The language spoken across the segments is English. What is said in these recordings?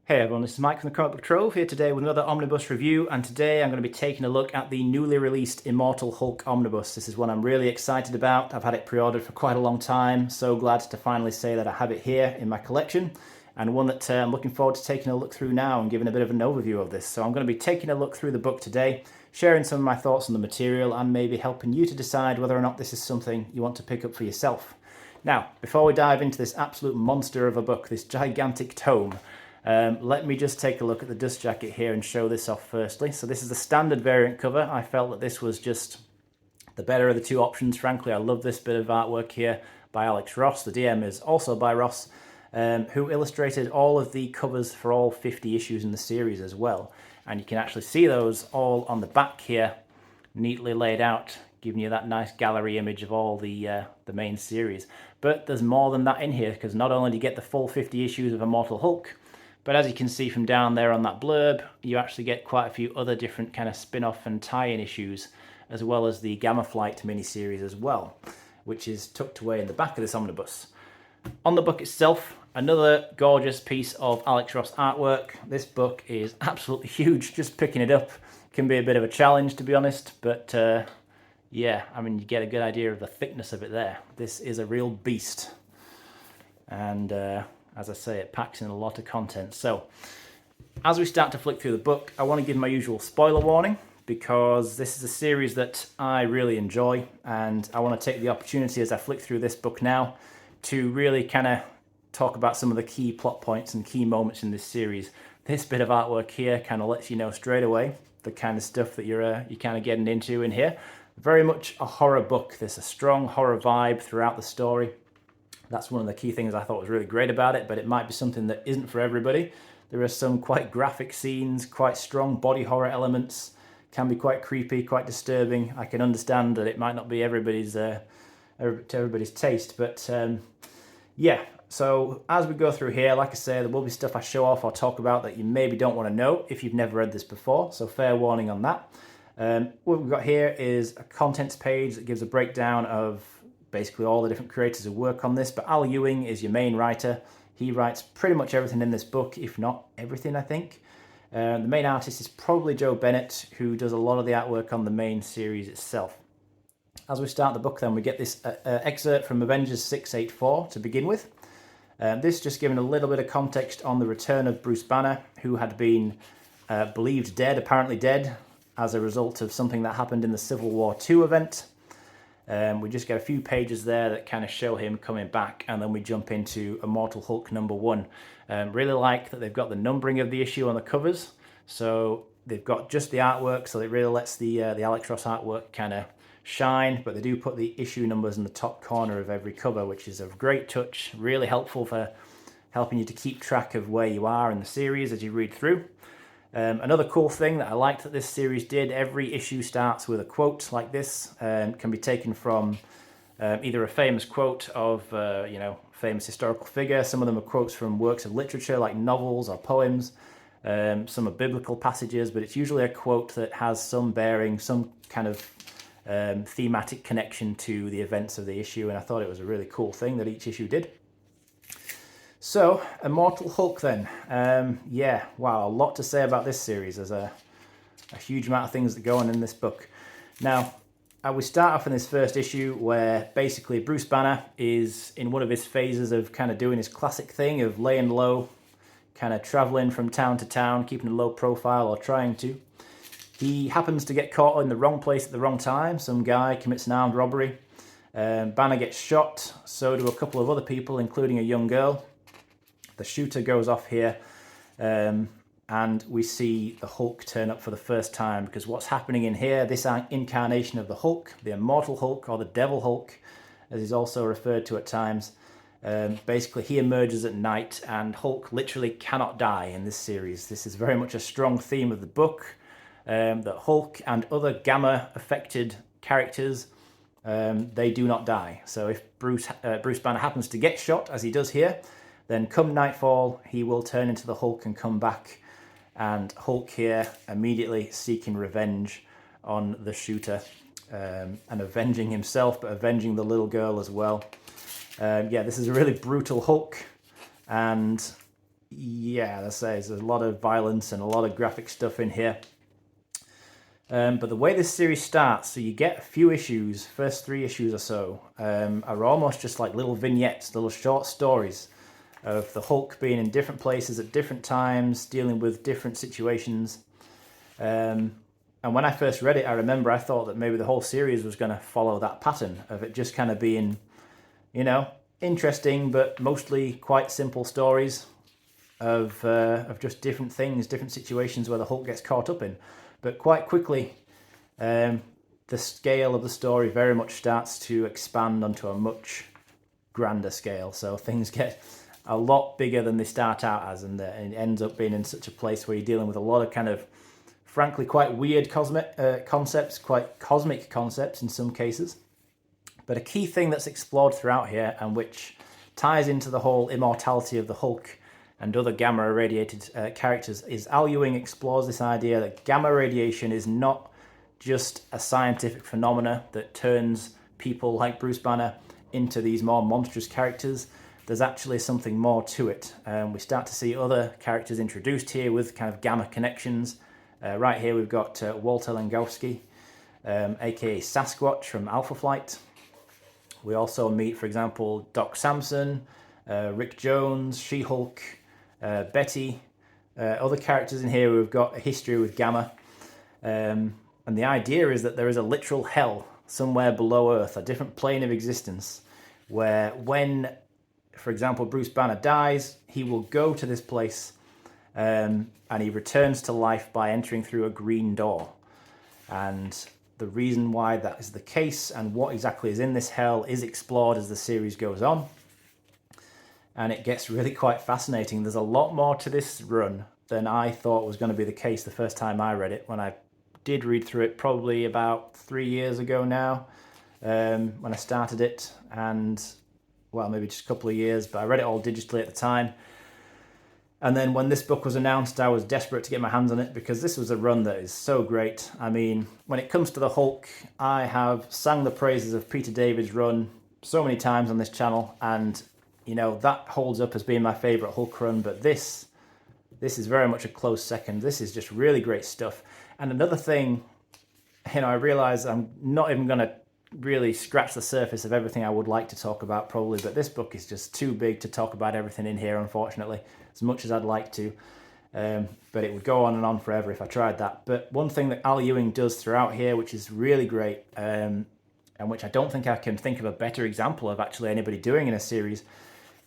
Hey everyone, this is Mike from the Comic Book Trove here today with another Omnibus review, and today I'm going to be taking a look at the newly released Immortal Hulk Omnibus. This is one I'm really excited about. I've had it pre-ordered for quite a long time, so glad to finally say that I have it here in my collection, and one that I'm looking forward to taking a look through now and giving a bit of an overview of this. So I'm going to be taking a look through the book today, sharing some of my thoughts on the material, and maybe helping you to decide whether or not this is something you want to pick up for yourself. Now, before we dive into this absolute monster of a book, this gigantic tome, let me just take a look at the dust jacket here and show this off firstly. So this is the standard variant cover. I felt that this was just the better of the two options, frankly. I love this bit of artwork here by Alex Ross. The DM is also by Ross, who illustrated all of the covers for all 50 issues in the series as well. And you can actually see those all on the back here, neatly laid out, giving you that nice gallery image of all the main series. But there's more than that in here, because not only do you get the full 50 issues of Immortal Hulk, but as you can see from down there on that blurb, you actually get quite a few other different kind of spin-off and tie-in issues, as well as the Gamma Flight miniseries as well, which is tucked away in the back of this omnibus. On the book itself, another gorgeous piece of Alex Ross artwork. This book is absolutely huge. Just picking it up can be a bit of a challenge, to be honest, but yeah, I mean, you get a good idea of the thickness of it there. This is a real beast. And as I say, it packs in a lot of content. So, as we start to flick through the book, I want to give my usual spoiler warning, because this is a series that I really enjoy, and I want to take the opportunity as I flick through this book now to really kind of talk about some of the key plot points and key moments in this series. This bit of artwork here kind of lets you know straight away the kind of stuff that you're kind of getting into in here. Very much a horror book. There's a strong horror vibe throughout the story. That's one of the key things I thought was really great about it, but it might be something that isn't for everybody. There are some quite graphic scenes, quite strong body horror elements, can be quite creepy, quite disturbing. I can understand that it might not be to everybody's taste, but yeah. So as we go through here, like I say, there will be stuff I show off or talk about that you maybe don't want to know if you've never read this before, so fair warning on that. What we've got here is a contents page that gives a breakdown of basically all the different creators who work on this, but Al Ewing is your main writer. He writes pretty much everything in this book, if not everything, I think. The main artist is probably Joe Bennett, who does a lot of the artwork on the main series itself. As we start the book then, we get this excerpt from Avengers 684 to begin with. This just giving a little bit of context on the return of Bruce Banner, who had been believed dead, apparently dead, as a result of something that happened in the Civil War II event. We just get a few pages there that kind of show him coming back, and then we jump into Immortal Hulk #1. Really like that they've got the numbering of the issue on the covers, so they've got just the artwork, so it really lets the Alex Ross artwork kind of shine, but they do put the issue numbers in the top corner of every cover, which is a great touch, really helpful for helping you to keep track of where you are in the series as you read through. Another cool thing that I liked that this series did, every issue starts with a quote like this, can be taken from either a famous quote of, famous historical figure. Some of them are quotes from works of literature like novels or poems. Some are biblical passages, but it's usually a quote that has some bearing, some kind of thematic connection to the events of the issue, and I thought it was a really cool thing that each issue did. So, Immortal Hulk then. Yeah, wow, a lot to say about this series. There's a huge amount of things that go on in this book. Now, we start off in this first issue where basically Bruce Banner is in one of his phases of kind of doing his classic thing of laying low, kind of traveling from town to town, keeping a low profile or trying to. He happens to get caught in the wrong place at the wrong time. Some guy commits an armed robbery. Banner gets shot, so do a couple of other people, including a young girl. The shooter goes off here, and we see the Hulk turn up for the first time, because what's happening in here, this incarnation of the Hulk, the Immortal Hulk, or the Devil Hulk, as he's also referred to at times, basically he emerges at night, and Hulk literally cannot die in this series. This is very much a strong theme of the book, that Hulk and other Gamma-affected characters, they do not die. So if Bruce Banner happens to get shot, as he does here, then come nightfall, he will turn into the Hulk and come back. And Hulk here immediately seeking revenge on the shooter, and avenging himself, but avenging the little girl as well. Yeah, this is a really brutal Hulk. And yeah, let's say there's a lot of violence and a lot of graphic stuff in here. But the way this series starts, so you get a few issues, first 3 issues or so, are almost just like little vignettes, little short stories of the Hulk being in different places at different times, dealing with different situations. And when I first read it, I remember I thought that maybe the whole series was going to follow that pattern of it just kind of being, you know, interesting, but mostly quite simple stories of just different things, different situations where the Hulk gets caught up in. But quite quickly, the scale of the story very much starts to expand onto a much grander scale. So things get a lot bigger than they start out as, and it ends up being in such a place where you're dealing with a lot of kind of, frankly, quite weird concepts, quite cosmic concepts in some cases. But a key thing that's explored throughout here, and which ties into the whole immortality of the Hulk and other gamma irradiated characters, is Al Ewing explores this idea that gamma radiation is not just a scientific phenomena that turns people like Bruce Banner into these more monstrous characters. There's actually something more to it. We start to see other characters introduced here with kind of gamma connections. Right here we've got Walter Langowski, aka Sasquatch from Alpha Flight. We also meet, for example, Doc Samson, Rick Jones, She-Hulk, Betty, other characters in here who've got a history with gamma. And the idea is that there is a literal hell somewhere below Earth, a different plane of existence, where when, for example, Bruce Banner dies, he will go to this place and he returns to life by entering through a green door. And the reason why that is the case and what exactly is in this hell is explored as the series goes on. And it gets really quite fascinating. There's a lot more to this run than I thought was going to be the case the first time I read it. When I did read through it probably about 3 years ago now, when I started it, and well, maybe just a couple of years, but I read it all digitally at the time. And then when this book was announced, I was desperate to get my hands on it because this was a run that is so great. I mean, when it comes to the Hulk, I have sang the praises of Peter David's run so many times on this channel, and you know, that holds up as being my favourite Hulk run, but this is very much a close second. This is just really great stuff. And another thing, you know, I realise I'm not even going to really scratch the surface of everything I would like to talk about probably, but this book is just too big to talk about everything in here, unfortunately, as much as I'd like to. But it would go on and on forever if I tried that. But one thing that Al Ewing does throughout here, which is really great, and which I don't think I can think of a better example of actually anybody doing in a series,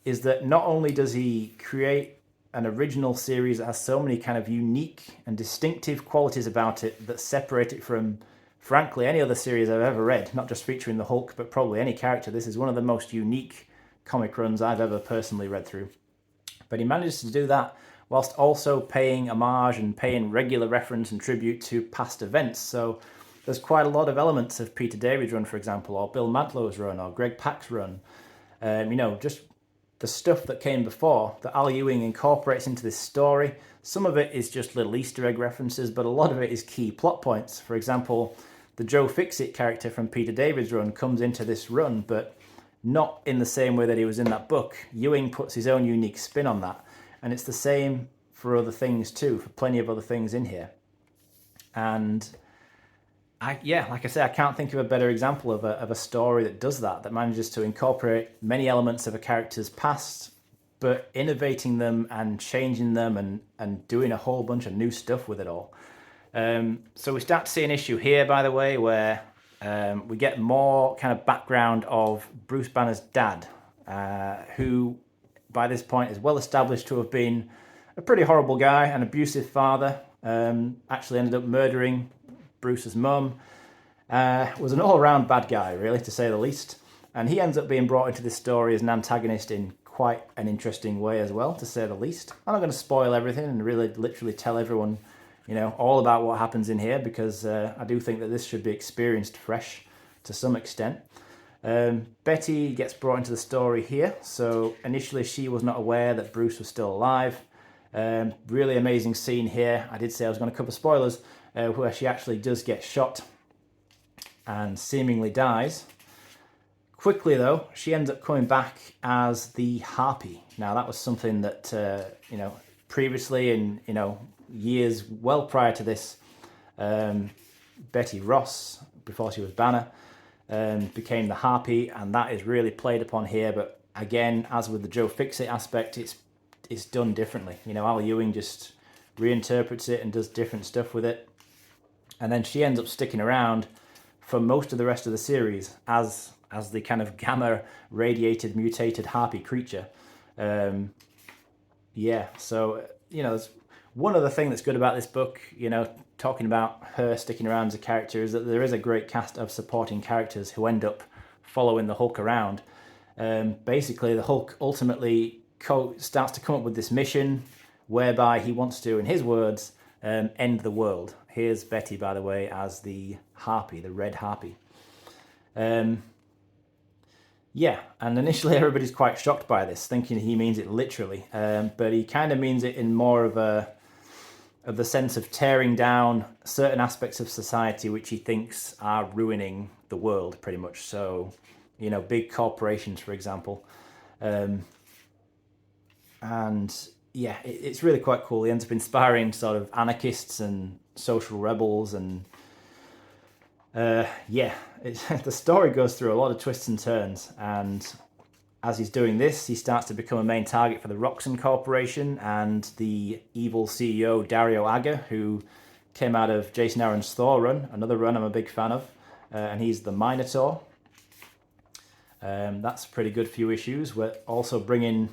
is that not only does he create an original series that has so many kind of unique and distinctive qualities about it that separate it from, frankly, any other series I've ever read, not just featuring the Hulk, but probably any character. This is one of the most unique comic runs I've ever personally read through. But he manages to do that whilst also paying homage and paying regular reference and tribute to past events. So there's quite a lot of elements of Peter David's run, for example, or Bill Mantlow's run, or Greg Pak's run. You know, just the stuff that came before that Al Ewing incorporates into this story. Some of it is just little Easter egg references, but a lot of it is key plot points. For example, the Joe Fixit character from Peter David's run comes into this run, but not in the same way that he was in that book. Ewing puts his own unique spin on that, and it's the same for other things too, for plenty of other things in here. And like I say, I can't think of a better example of a story that does that manages to incorporate many elements of a character's past, but innovating them and changing them and doing a whole bunch of new stuff with it all. So we start to see an issue here, by the way, where we get more kind of background of Bruce Banner's dad, who by this point is well established to have been a pretty horrible guy, an abusive father, actually ended up murdering Bruce's mum, was an all-around bad guy, really, to say the least. And he ends up being brought into this story as an antagonist in quite an interesting way as well, to say the least. I'm not going to spoil everything and really literally tell everyone, you know, all about what happens in here, because I do think that this should be experienced fresh to some extent. Betty gets brought into the story here. So initially she was not aware that Bruce was still alive. Really amazing scene here. I did say I was going to cover spoilers, where she actually does get shot and seemingly dies Quickly though, she ends up coming back as the Harpy. Now that was something that previously in years well prior to this, Betty Ross, before she was Banner, became the Harpy, and that is really played upon here. But again, as with the Joe Fixit aspect, it's done differently. Al Ewing just reinterprets it and does different stuff with it, and then she ends up sticking around for most of the rest of the series as the kind of gamma radiated mutated harpy creature. So there's one other thing that's good about this book, talking about her sticking around as a character, is that there is a great cast of supporting characters who end up following the Hulk around. Basically, the Hulk ultimately starts to come up with this mission whereby he wants to, in his words, end the world. Here's Betty, by the way, as the Harpy, the Red Harpy. And initially everybody's quite shocked by this, thinking he means it literally, but he kind of means it in more of the sense of tearing down certain aspects of society which he thinks are ruining the world, pretty much. So, big corporations, for example. It's really quite cool. He ends up inspiring sort of anarchists and social rebels, and the story goes through a lot of twists and turns, and as he's doing this, he starts to become a main target for the Roxxon Corporation and the evil CEO Dario Agger, who came out of Jason Aaron's Thor run, another run I'm a big fan of, and he's the Minotaur. That's a pretty good few issues. We're also bringing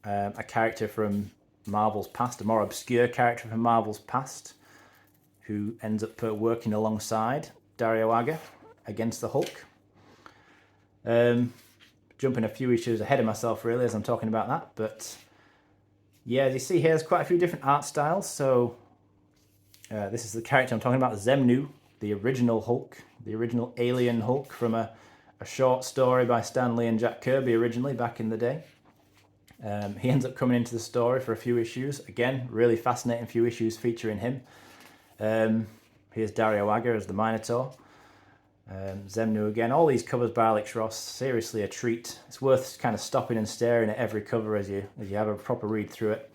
a character from Marvel's past, a more obscure character from Marvel's past, who ends up working alongside Dario Agger against the Hulk. Jumping a few issues ahead of myself, really, as I'm talking about that. But yeah, as you see here, there's quite a few different art styles. So this is the character I'm talking about, Zemnu, the original Hulk, the original alien Hulk from a short story by Stan Lee and Jack Kirby originally back in the day. He ends up coming into the story for a few issues. Again, really fascinating few issues featuring him. Here's Dario Agger as the Minotaur. Zemnu again. All these covers by Alex Ross, seriously a treat. It's worth kind of stopping and staring at every cover as you have a proper read through it.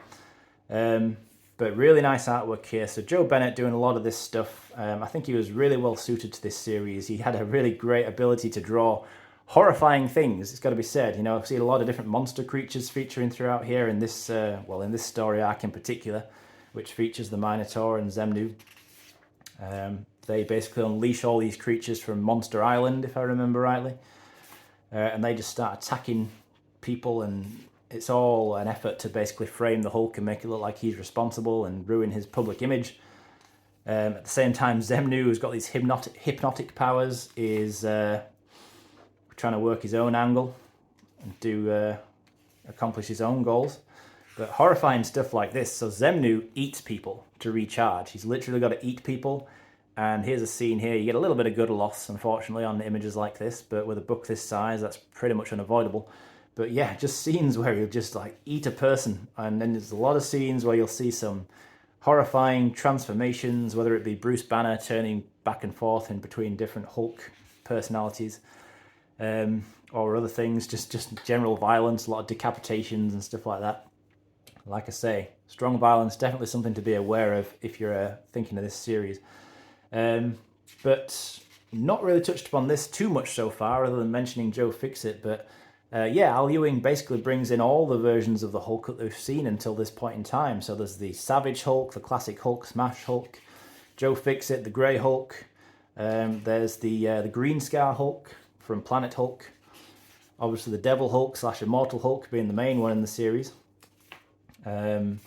But really nice artwork here. So Joe Bennett doing a lot of this stuff. I think he was really well suited to this series. He had a really great ability to draw horrifying things, it's got to be said. I've seen a lot of different monster creatures featuring throughout here in this in this story arc in particular, which features the Minotaur and Zemnu. They basically unleash all these creatures from Monster Island, if I remember rightly, and they just start attacking people, and it's all an effort to basically frame the Hulk and make it look like he's responsible and ruin his public image. At the same time, Zemnu, who's got these hypnotic powers, is trying to work his own angle and accomplish his own goals. But horrifying stuff like this. So Zemnu eats people to recharge. He's literally got to eat people. And here's a scene here. You get a little bit of good loss, unfortunately, on images like this. But with a book this size, that's pretty much unavoidable. But yeah, just scenes where he'll just like eat a person. And then there's a lot of scenes where you'll see some horrifying transformations, whether it be Bruce Banner turning back and forth in between different Hulk personalities, or other things, just general violence, a lot of decapitations and stuff like that. Like I say, strong violence, definitely something to be aware of if you're thinking of this series. But not really touched upon this too much so far, other than mentioning Joe Fixit. But Al Ewing basically brings in all the versions of the Hulk that we've seen until this point in time. So there's the Savage Hulk, the Classic Hulk, Smash Hulk, Joe Fixit, the Grey Hulk. There's the Green Scar Hulk from Planet Hulk. Obviously the Devil Hulk / Immortal Hulk being the main one in the series. A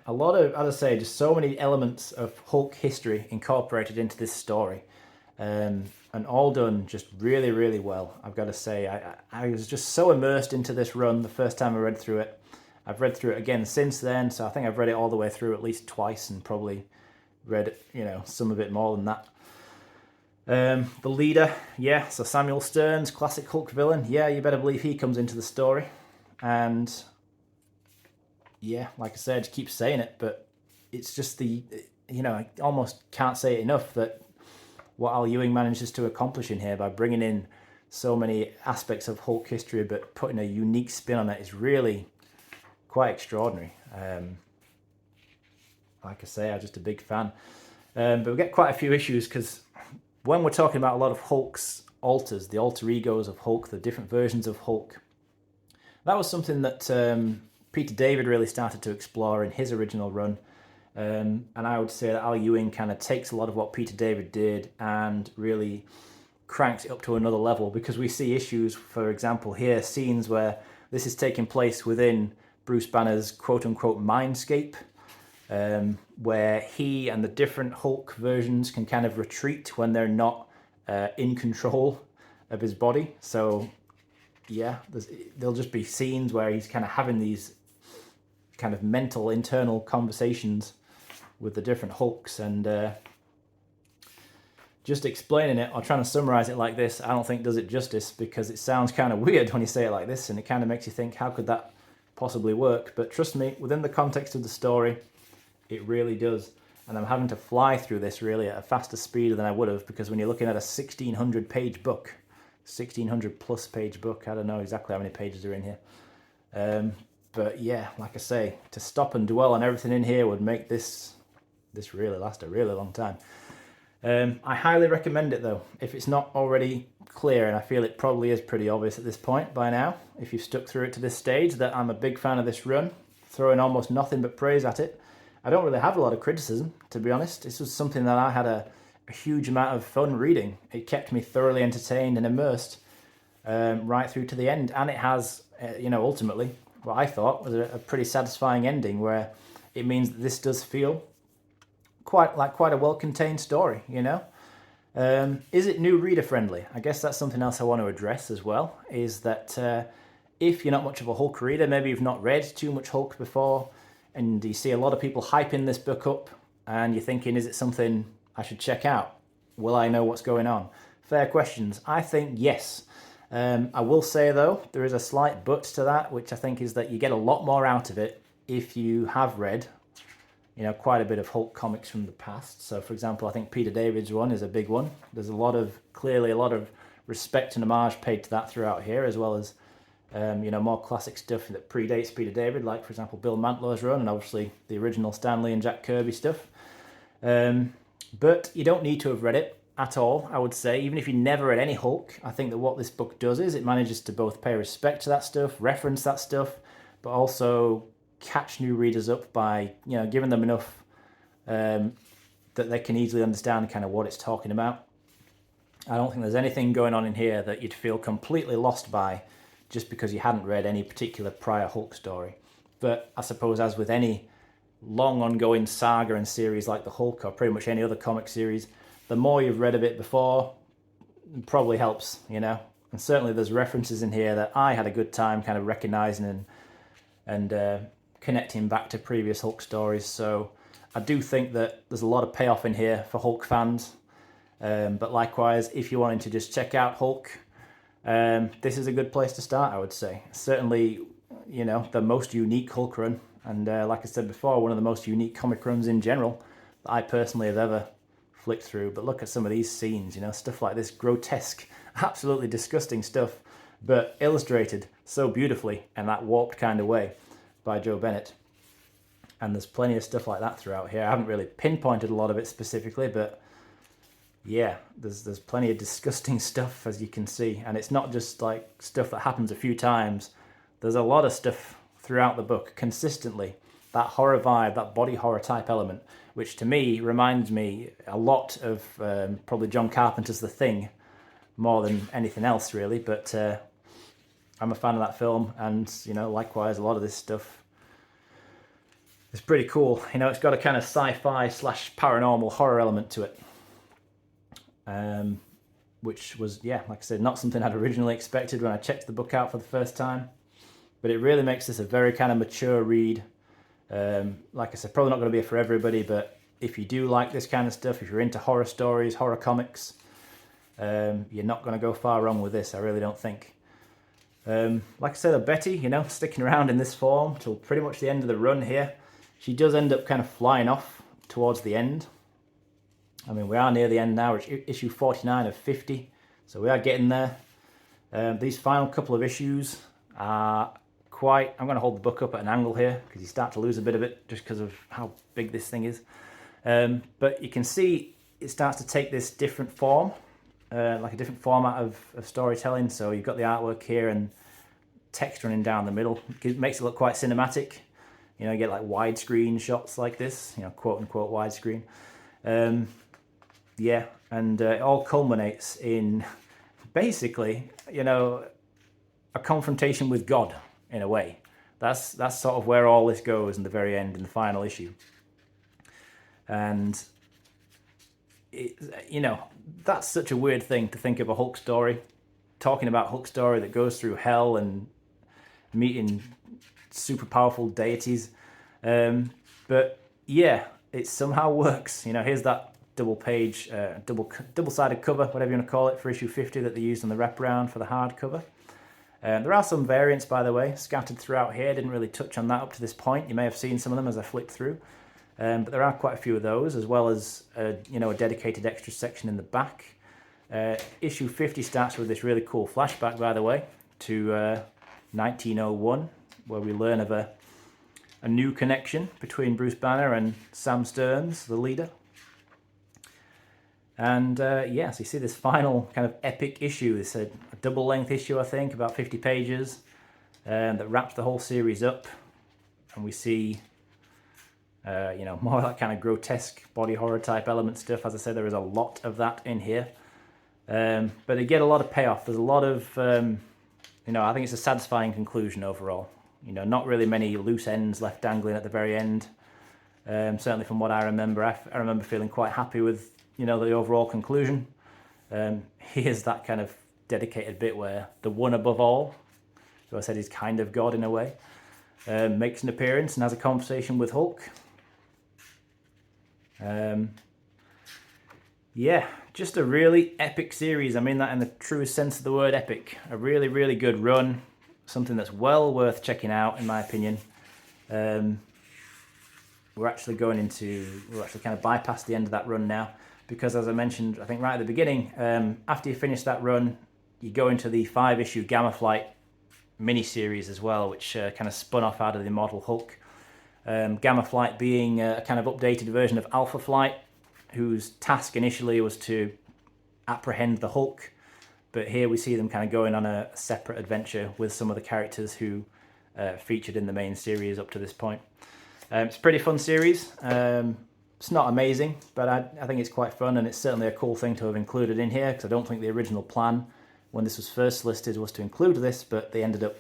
lot of, as I say, just so many elements of Hulk history incorporated into this story. And all done just really, really well, I've got to say. I was just so immersed into this run the first time I read through it. I've read through it again since then, so I think I've read it all the way through at least twice and probably read, some of it more than that. The leader, so Samuel Stearns, classic Hulk villain. You better believe he comes into the story. And like I said, I just keep saying it, but it's just I almost can't say it enough that what Al Ewing manages to accomplish in here by bringing in so many aspects of Hulk history, but putting a unique spin on it is really quite extraordinary. Like I say, I'm just a big fan. But we get quite a few issues because when we're talking about a lot of Hulk's alters, the alter egos of Hulk, the different versions of Hulk, that was something that Peter David really started to explore in his original run. And I would say that Al Ewing kind of takes a lot of what Peter David did and really cranks it up to another level, because we see issues, for example here, scenes where this is taking place within Bruce Banner's quote-unquote mindscape, where he and the different Hulk versions can kind of retreat when they're not in control of his body. So yeah, there'll just be scenes where he's kind of having these kind of mental internal conversations with the different Hulks, and just explaining it or trying to summarize it like this, I don't think does it justice, because it sounds kind of weird when you say it like this, and it kind of makes you think, how could that possibly work? But trust me, within the context of the story, it really does. And I'm having to fly through this really at a faster speed than I would have, because when you're looking at a 1,600 page book, 1,600 plus page book, I don't know exactly how many pages are in here. But yeah, like I say, to stop and dwell on everything in here would make this really last a really long time. I highly recommend it though, if it's not already clear, and I feel it probably is pretty obvious at this point by now, if you've stuck through it to this stage, that I'm a big fan of this run, throwing almost nothing but praise at it. I don't really have a lot of criticism, to be honest. This was something that I had a huge amount of fun reading. It kept me thoroughly entertained and immersed right through to the end, and it has, ultimately, what I thought was a pretty satisfying ending, where it means that this does feel quite a well-contained story, Is it new reader friendly? I guess that's something else I want to address as well, is that if you're not much of a Hulk reader, maybe you've not read too much Hulk before, and you see a lot of people hyping this book up, and you're thinking, is it something I should check out? Will I know what's going on? Fair questions. I think yes. I will say though, there is a slight but to that, which I think is that you get a lot more out of it if you have read quite a bit of Hulk comics from the past. So for example, I think Peter David's one is a big one. There's clearly a lot of respect and homage paid to that throughout here, as well as more classic stuff that predates Peter David, like for example Bill Mantlow's run, and obviously the original Stan Lee and Jack Kirby stuff. But you don't need to have read it at all, I would say. Even if you never read any Hulk, I think that what this book does is it manages to both pay respect to that stuff, reference that stuff, but also catch new readers up by giving them enough that they can easily understand kind of what it's talking about. I don't think there's anything going on in here that you'd feel completely lost by just because you hadn't read any particular prior Hulk story. But I suppose, as with any long ongoing saga and series like the Hulk, or pretty much any other comic series, the more you've read of it before, it probably helps, And certainly there's references in here that I had a good time kind of recognizing and connecting back to previous Hulk stories. So I do think that there's a lot of payoff in here for Hulk fans. But likewise, if you're wanting to just check out Hulk, this is a good place to start, I would say. Certainly, the most unique Hulk run, and like I said before, one of the most unique comic runs in general that I personally have ever flicked through. But look at some of these scenes, stuff like this grotesque, absolutely disgusting stuff, but illustrated so beautifully in that warped kind of way by Joe Bennett. And there's plenty of stuff like that throughout here. I haven't really pinpointed a lot of it specifically, but yeah, there's plenty of disgusting stuff, as you can see. And it's not just like stuff that happens a few times. There's a lot of stuff throughout the book consistently. That horror vibe, that body horror type element, which to me reminds me a lot of probably John Carpenter's The Thing, more than anything else really. But I'm a fan of that film, and likewise a lot of this stuff is pretty cool. It's got a kind of sci-fi / paranormal horror element to it, which was, like I said, not something I'd originally expected when I checked the book out for the first time. But it really makes this a very kind of mature read. Like I said, probably not going to be for everybody, but if you do like this kind of stuff, if you're into horror stories, horror comics, you're not going to go far wrong with this, I really don't think. Like I said, Betty, sticking around in this form till pretty much the end of the run here. She does end up kind of flying off towards the end. I mean, we are near the end now, it's issue 49 of 50, so we are getting there. These final couple of issues are quite... I'm going to hold the book up at an angle here because you start to lose a bit of it just because of how big this thing is. But you can see it starts to take this different form, like a different format of storytelling. So you've got the artwork here and text running down the middle. It makes it look quite cinematic. You know, you get like widescreen shots like this, you know, quote unquote widescreen. Yeah, and it all culminates in basically, you know, a confrontation with God in a way. That's sort of where all this goes in the very end, in the final issue. And you know, that's such a weird thing to think of a Hulk story, talking about Hulk story that goes through hell and meeting super powerful deities. But yeah, it somehow works. You know, here's that double page, double-sided cover, whatever you want to call it, for issue 50 that they used on the wraparound for the hardcover. There are some variants, by the way, scattered throughout here. Didn't really touch on that up to this point. You may have seen some of them as I flicked through. But there are quite a few of those, as well as you know, a dedicated extra section in the back. Issue 50 starts with this really cool flashback, by the way, to 1901, where we learn of a new connection between Bruce Banner and Sam Stearns, the leader. And yeah, so you see this final kind of epic issue. It's a double-length issue, I think, about 50 pages, that wraps the whole series up. And we see... you know, more of that kind of grotesque body horror type element stuff. As I said, there is a lot of that in here. But they get a lot of payoff. There's a lot of, you know, I think it's a satisfying conclusion overall. You know, not really many loose ends left dangling at the very end. Certainly from what I remember, I remember feeling quite happy with, you know, the overall conclusion. Here's that kind of dedicated bit where the one above all, who I said is kind of God in a way, makes an appearance and has a conversation with Hulk. Yeah, just a really epic series. I mean that in the truest sense of the word epic. A really, really good run. Something that's well worth checking out, in my opinion. We're actually kind of bypassed the end of that run now, because as I mentioned, I think right at the beginning, after you finish that run, you go into the 5-issue Gamma Flight mini-series as well, which kind of spun off out of the Immortal Hulk. Gamma Flight being a kind of updated version of Alpha Flight, whose task initially was to apprehend the Hulk, but here we see them kind of going on a separate adventure with some of the characters who featured in the main series up to this point. It's a pretty fun series. It's not amazing, but I think it's quite fun, and it's certainly a cool thing to have included in here, because I don't think the original plan when this was first listed was to include this, but they ended up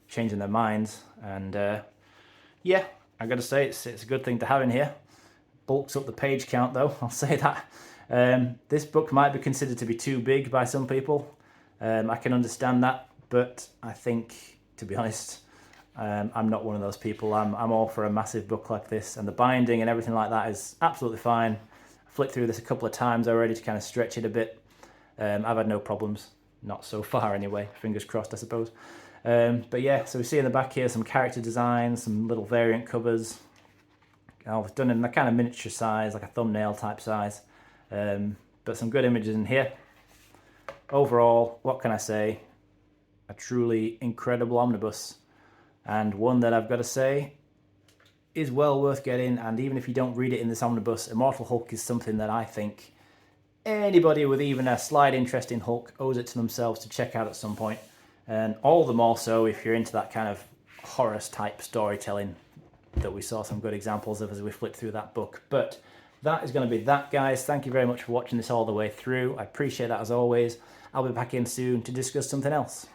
changing their minds. And yeah, I gotta say, it's a good thing to have in here. Bulks up the page count though, I'll say that. This book might be considered to be too big by some people. I can understand that, but I think, to be honest, I'm not one of those people. I'm all for a massive book like this, and the binding and everything like that is absolutely fine. I flicked through this a couple of times already to kind of stretch it a bit. I've had no problems. Not so far anyway, fingers crossed I suppose. But yeah, so we see in the back here some character designs, some little variant covers. It's done in a kind of miniature size, like a thumbnail type size. But some good images in here. Overall, what can I say? A truly incredible omnibus. And one that I've got to say is well worth getting, and even if you don't read it in this omnibus, Immortal Hulk is something that I think anybody with even a slight interest in Hulk owes it to themselves to check out at some point. And all the more so if you're into that kind of horror type storytelling that we saw some good examples of as we flipped through that book. But that is going to be that, guys. Thank you very much for watching this all the way through. I appreciate that as always. I'll be back in soon to discuss something else.